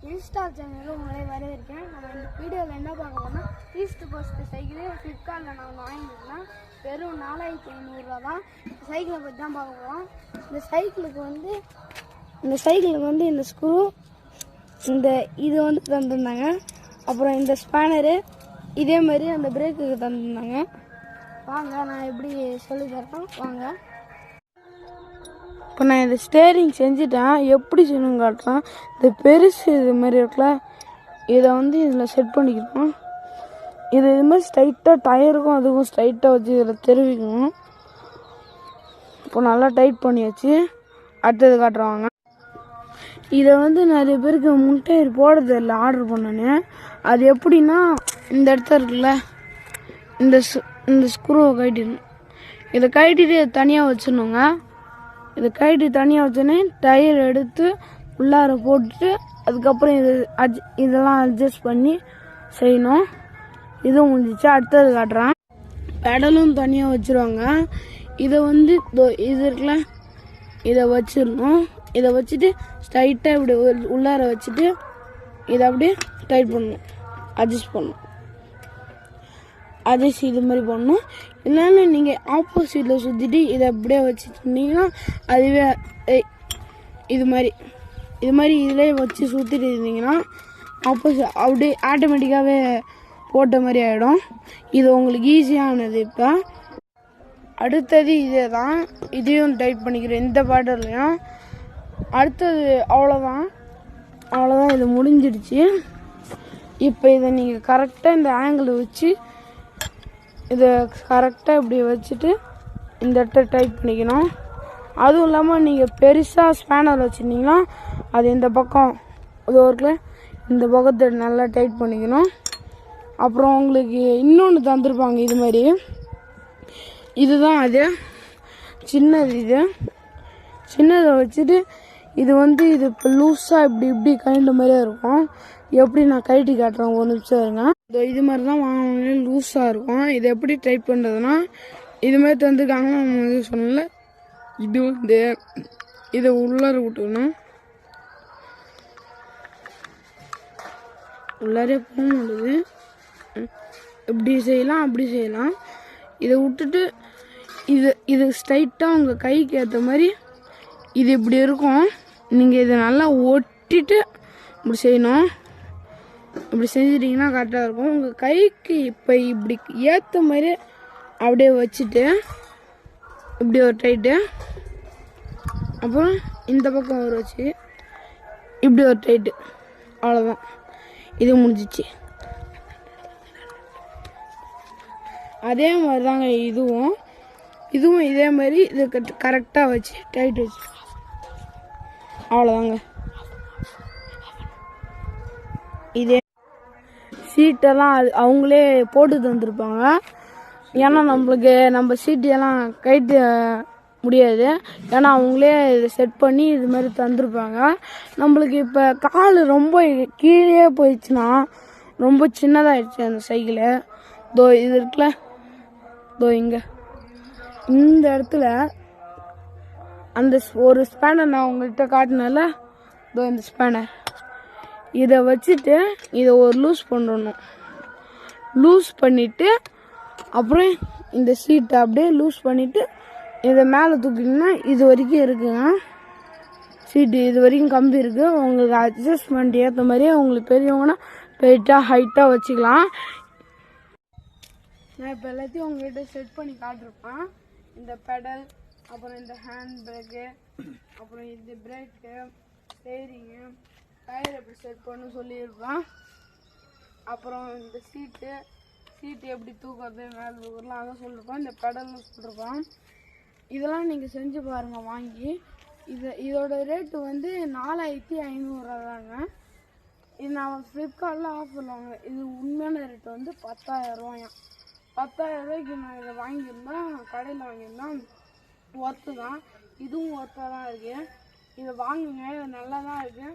Install சேனலில் உங்களை வரவேற்கிறேன். நம்ம இந்த வீடியோவில் என்ன பார்க்க போனால் ஈஸ்ட் கோஸ்ட் சைக்கிள் ஃப்ளிப்கார்ட்டில் நான் வாங்கியிருந்தேன். வெறும் 4500 தான். சைக்கிளை பற்றி தான் பார்க்க போகிறோம். இந்த சைக்கிளுக்கு வந்து இந்த ஸ்க்ரூ இது வந்து தந்துருந்தாங்க. அப்புறம் இந்த ஸ்பேனரு இதே மாதிரி அந்த பிரேக்குக்கு தந்துருந்தாங்க. வாங்க நான் எப்படி சொல்லித்தரேன் வாங்க. இப்போ நான் இந்த ஸ்டேரிங் செஞ்சுட்டேன். எப்படி செய்யணும்னு காட்டுறேன். இந்த பெருசு இது மாதிரி இருக்குல்ல, இதை வந்து இதில் செட் பண்ணிக்கணும். இது மாதிரி ஸ்ட்ரைட்டாக டயருக்கும் அதுக்கும் ஸ்ட்ரைட்டாக வச்சு இதில் தெரிவிக்கணும். இப்போ நல்லா டைட் பண்ணியாச்சு. அடுத்தது காட்டுறவாங்க. இதை வந்து நிறைய பேருக்கு முன்டயர் போடுறது இல்லை ஆர்டர் பண்ணேன்னு. அது எப்படின்னா இந்த இடத்துல இருக்குல்ல, இந்த ஸ்க்ரூவை கட்டிடணும். இதை கட்டிட்டு தனியாக வச்சிடணுங்க. இதை கட்டி தனியாக வச்சோன்னே டயர் எடுத்து உள்ளார போட்டுட்டு அதுக்கப்புறம் இதெல்லாம் அட்ஜஸ்ட் பண்ணி செய்யணும். இதுவும் முடிஞ்சிச்சு. அடுத்தது காட்டுறேன். பெடலும் தனியாக வச்சுருவாங்க. இதை வந்து இது இருக்குல்ல, இதை வச்சிடணும். இதை வச்சுட்டு ஸ்ட்ரைட்டாக இப்படி உள்ளார வச்சுட்டு இதை அப்படியே டைட் பண்ணணும், அட்ஜஸ்ட் பண்ணணும். அட்ஜஸ்ட் இது மாதிரி பண்ணணும். இல்லைன்னா நீங்கள் ஆப்போசிட்டில் சுற்றிட்டு இதை அப்படியே வச்சுருந்தீங்கன்னா அதுவே இது மாதிரி இதிலே வச்சு சுற்றிட்டு இருந்தீங்கன்னா ஆப்போசிட் அப்படியே ஆட்டோமேட்டிக்காகவே போட்ட மாதிரி ஆகிடும். இது உங்களுக்கு ஈஸியானது. இப்போ அடுத்தது இதே தான். இதையும் டைட் பண்ணிக்கிறேன் இந்த பாட்டிலையும். அடுத்தது அவ்வளோதான். இது முடிஞ்சிடுச்சு. இப்போ இதை நீங்கள் கரெக்டாக இந்த ஆங்கிள் வச்சு இதை கரெக்டாக இப்படி வச்சுட்டு இந்த இடத்த டைட் பண்ணிக்கணும். அதுவும் இல்லாமல் நீங்கள் பெருசாக ஸ்பேனர் வச்சுருந்தீங்கன்னா அது இந்த பக்கம் ஒருக்குள்ள இந்த பக்கத்தை நல்லா டைட் பண்ணிக்கணும். அப்புறம் உங்களுக்கு இன்னொன்று தந்துருப்பாங்க இது மாதிரி. இதுதான் அது சின்னது. சின்னதை வச்சுட்டு இது வந்து இது இப்போ லூஸாக இப்படி கழண்ட மாதிரியே இருக்கும். எப்படி நான் கழட்டி காட்டுறேன், ஒரு நிமிஷம் இருங்க. இது மாதிரி தான் வாங்கினே லூஸாக இருக்கும். இதை எப்படி டைட் பண்ணுறதுன்னா இது மாதிரி தந்துருக்காங்க. நம்ம வந்து சொன்னல, இது வந்து இதை உள்ளார விட்டுக்கணும். உள்ளாரே போக முடியுது. இப்படி செய்யலாம், அப்படி செய்யலாம். இதை விட்டுட்டு இது ஸ்ட்ரைட்டாக உங்கள் கைக்கு ஏற்ற மாதிரி இது இப்படி இருக்கும். நீங்கள் இதை நல்லா ஒட்டிட்டு இப்படி செய்யணும். இப்படி செஞ்சிட்டிங்கன்னா கரெக்டாக இருக்கும். உங்கள் கைக்கு இப்போ இப்படி ஏற்ற மாதிரி அப்படியே வச்சுட்டு இப்படி ஒரு டைட்டு, அப்புறம் இந்த பக்கம் ஒரு வச்சு இப்படி ஒரு டைட்டு. அவ்வளோதான், இது முடிஞ்சிச்சு. அதே மாதிரி தாங்க இதுவும் இதே மாதிரி இது கரெக்டாக வச்சு டைட் வச்சு அவ்வளோதாங்க. இதே சீட்டெல்லாம் அவங்களே போட்டு தந்துருப்பாங்க. ஏன்னா நம்ம சீட்டெல்லாம் கைட்டு முடியாது. ஏன்னா அவங்களே இதை செட் பண்ணி இது மாதிரி தந்துருப்பாங்க. நம்மளுக்கு இப்போ கால் ரொம்ப கீழே போயிடுச்சுன்னா ரொம்ப சின்னதாகிடுச்சு அந்த சைக்கிளு. இது இருக்குல்ல, இங்கே இந்த இடத்துல அந்த ஒரு ஸ்பேனர் நான் உங்கள்கிட்ட காட்டினேன்ல, இந்த ஸ்பேனர், இதை வச்சுட்டு இதை ஒரு லூஸ் பண்ணணும். லூஸ் பண்ணிவிட்டு அப்புறம் இந்த சீட்டை அப்படியே லூஸ் பண்ணிவிட்டு இதை மேலே தூக்கிட்டிங்கன்னா இது வரைக்கும் இருக்குங்க சீட்டு. இது வரைக்கும் கம்பி இருக்குது. உங்களுக்கு அட்ஜஸ்ட்மெண்ட் ஏற்ற மாதிரியே உங்களுக்கு பெரியவங்கன்னா வெயிட்டாக ஹைட்டாக வச்சுக்கலாம். நான் இப்போ எல்லாத்தையும் உங்கள்கிட்ட செட் பண்ணி காட்டிருப்பேன். இந்த பெடல், அப்புறம் இந்த ஹேண்ட் பிரேக்கு, அப்புறம் இந்த பிரேக்கு, ஸ்டேரிங்கு, டயர் எப்படி செட் பண்ணு சொல்லியிருப்பேன். அப்புறம் இந்த சீட்டு எப்படி தூக்கிறது, மேலே தூக்கிறலாம் அதை சொல்லியிருப்பேன். இந்த பெடல்னு சொல்லியிருப்பேன். இதெல்லாம் நீங்கள் செஞ்சு பாருங்கள் வாங்கி. இதோட ரேட்டு வந்து 4500 தாங்க. இது நான் ஃப்ளிப்கார்ட்டில் ஆஃபரில் வாங்கினேன். இது உண்மையான ரேட்டு வந்து 10,000 ரூபாயாம். 10,000 ரூபாய்க்கு நான் இதை வாங்கியிருந்தேன், கடையில் வாங்கியிருந்தேன். ஒர்த்து தான். இதுவும் ஒர்த்தாக தான் இருக்குது. இதை வாங்குங்க, இது நல்லா தான் இருக்குது.